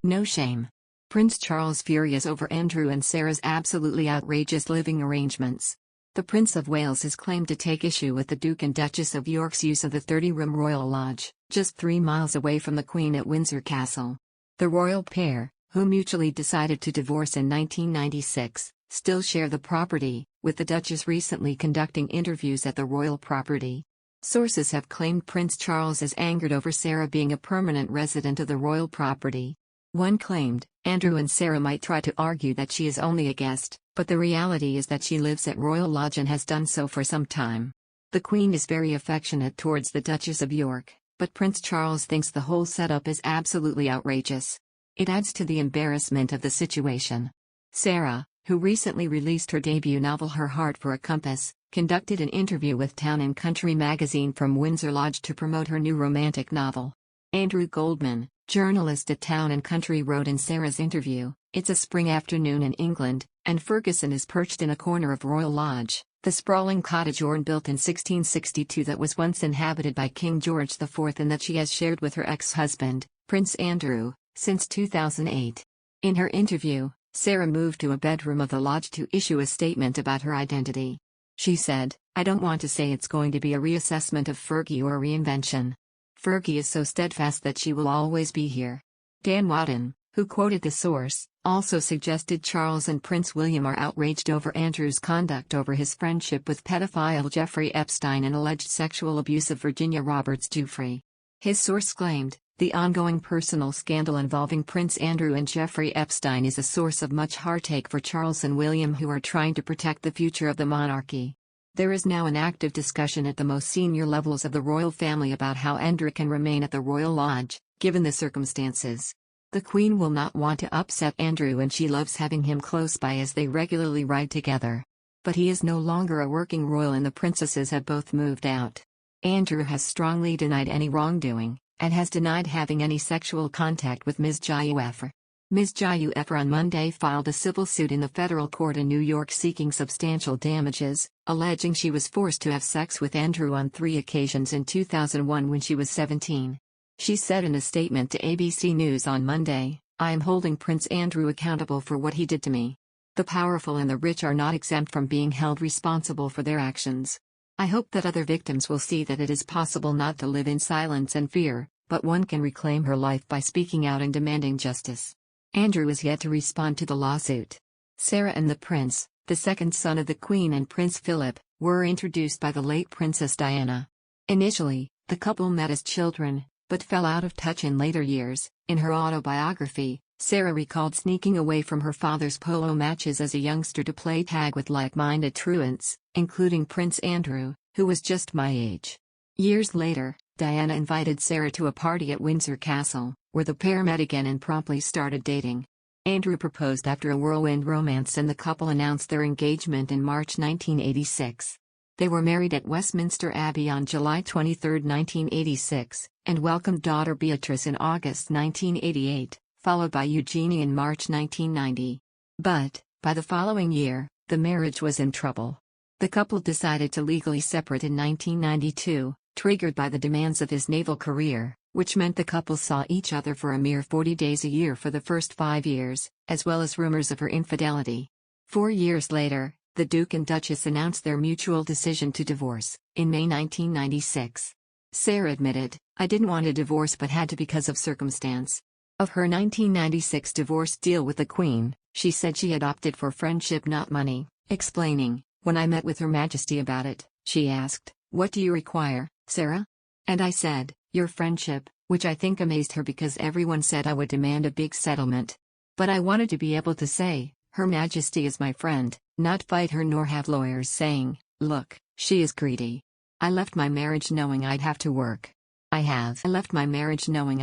No shame. Prince Charles furious over Andrew and Sarah's absolutely outrageous living arrangements. The Prince of Wales has claimed to take issue with the Duke and Duchess of York's use of the 30-room Royal Lodge, just 3 miles away from the Queen at Windsor Castle. The royal pair, who mutually decided to divorce in 1996, still share the property, with the Duchess recently conducting interviews at the royal property. Sources have claimed Prince Charles is angered over Sarah being a permanent resident of the royal property. One claimed, Andrew and Sarah might try to argue that she is only a guest, but the reality is that she lives at Royal Lodge and has done so for some time. The Queen is very affectionate towards the Duchess of York, but Prince Charles thinks the whole setup is absolutely outrageous. It adds to the embarrassment of the situation. Sarah, who recently released her debut novel Her Heart for a Compass, conducted an interview with Town & Country magazine from Windsor Lodge to promote her new romantic novel. Andrew Goldman, journalist at Town & Country, wrote in Sarah's interview, "It's a spring afternoon in England, and Ferguson is perched in a corner of Royal Lodge, the sprawling cottage built in 1662 that was once inhabited by King George IV and that she has shared with her ex-husband, Prince Andrew, since 2008. In her interview, Sarah moved to a bedroom of the lodge to issue a statement about her identity. She said, "I don't want to say it's going to be a reassessment of Fergie or a reinvention. Fergie is so steadfast that she will always be here." Dan Wadden, who quoted the source, also suggested Charles and Prince William are outraged over Andrew's conduct over his friendship with pedophile Jeffrey Epstein and alleged sexual abuse of Virginia Roberts Giuffre. His source claimed, "The ongoing personal scandal involving Prince Andrew and Jeffrey Epstein is a source of much heartache for Charles and William, who are trying to protect the future of the monarchy." There is now an active discussion at the most senior levels of the royal family about how Andrew can remain at the Royal Lodge, given the circumstances. The Queen will not want to upset Andrew and she loves having him close by as they regularly ride together. But he is no longer a working royal and the princesses have both moved out. Andrew has strongly denied any wrongdoing, and has denied having any sexual contact with Ms. Giuffre. Ms. Giuffre on Monday filed a civil suit in the federal court in New York seeking substantial damages, alleging she was forced to have sex with Andrew on 3 occasions in 2001 when she was 17. She said in a statement to ABC News on Monday, "I am holding Prince Andrew accountable for what he did to me. The powerful and the rich are not exempt from being held responsible for their actions. I hope that other victims will see that it is possible not to live in silence and fear, but one can reclaim her life by speaking out and demanding justice." Andrew is yet to respond to the lawsuit. Sarah and the Prince, the second son of the Queen and Prince Philip, were introduced by the late Princess Diana. Initially, the couple met as children, but fell out of touch in later years. In her autobiography, Sarah recalled sneaking away from her father's polo matches as a youngster to play tag with like-minded truants, including Prince Andrew, who was just my age. Years later, Diana invited Sarah to a party at Windsor Castle, where the pair met again and promptly started dating. Andrew proposed after a whirlwind romance and the couple announced their engagement in March 1986. They were married at Westminster Abbey on July 23, 1986, and welcomed daughter Beatrice in August 1988, followed by Eugenie in March 1990. But, by the following year, the marriage was in trouble. The couple decided to legally separate in 1992, triggered by the demands of his naval career, which meant the couple saw each other for a mere 40 days a year for the first 5 years, as well as rumors of her infidelity. 4 years later, the Duke and Duchess announced their mutual decision to divorce, in May 1996. Sarah admitted, "I didn't want a divorce but had to because of circumstance." Of her 1996 divorce deal with the Queen, she said she had opted for friendship not money, explaining, "When I met with Her Majesty about it, she asked, 'What do you require, Sarah?' And I said, 'Your friendship,' which I think amazed her because everyone said I would demand a big settlement. But I wanted to be able to say, 'Her Majesty is my friend,' not fight her nor have lawyers saying, 'Look, she is greedy.' I left my marriage knowing I'd have to work. I left my marriage knowing